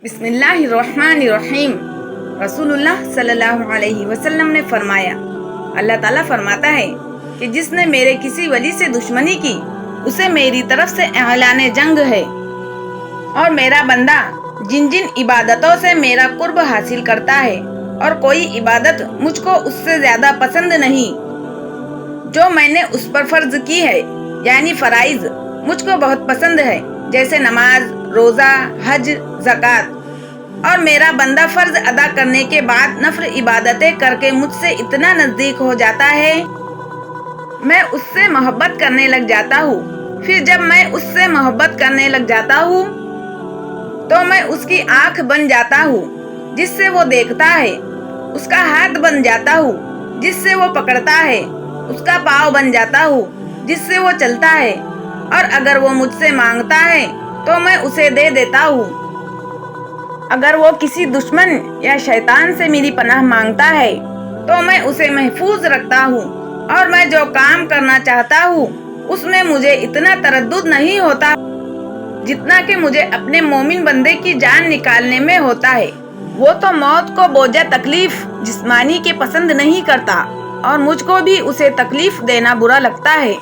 بسم اللہ الرحمن الرحیم۔ رسول اللہ صلی اللہ علیہ وسلم نے فرمایا، اللہ تعالیٰ فرماتا ہے کہ جس نے میرے کسی ولی سے دشمنی کی اسے میری طرف سے اعلان جنگ ہے، اور میرا بندہ جن جن عبادتوں سے میرا قرب حاصل کرتا ہے اور کوئی عبادت مجھ کو اس سے زیادہ پسند نہیں جو میں نے اس پر فرض کی ہے، یعنی فرائض مجھ کو بہت پسند ہے، جیسے نماز، روزہ، حج، زکوٰۃ، اور میرا بندہ فرض ادا کرنے کے بعد نفل عبادتیں کر کے مجھ سے اتنا نزدیک ہو جاتا ہے، میں اس سے محبت کرنے لگ جاتا ہوں۔ پھر جب میں اس سے محبت کرنے لگ جاتا ہوں تو میں اس کی آنکھ بن جاتا ہوں جس سے وہ دیکھتا ہے، اس کا ہاتھ بن جاتا ہوں جس سے وہ پکڑتا ہے، اس کا پاؤں بن جاتا ہوں جس سے وہ چلتا ہے، اور اگر وہ مجھ سے مانگتا ہے تو میں اسے دے دیتا ہوں۔ اگر وہ کسی دشمن یا شیطان سے میری پناہ مانگتا ہے تو میں اسے محفوظ رکھتا ہوں، اور میں جو کام کرنا چاہتا ہوں اس میں مجھے اتنا تردد نہیں ہوتا جتنا کہ مجھے اپنے مومن بندے کی جان نکالنے میں ہوتا ہے۔ وہ تو موت کو بوجھ تکلیف جسمانی کے پسند نہیں کرتا، اور مجھ کو بھی اسے تکلیف دینا برا لگتا ہے۔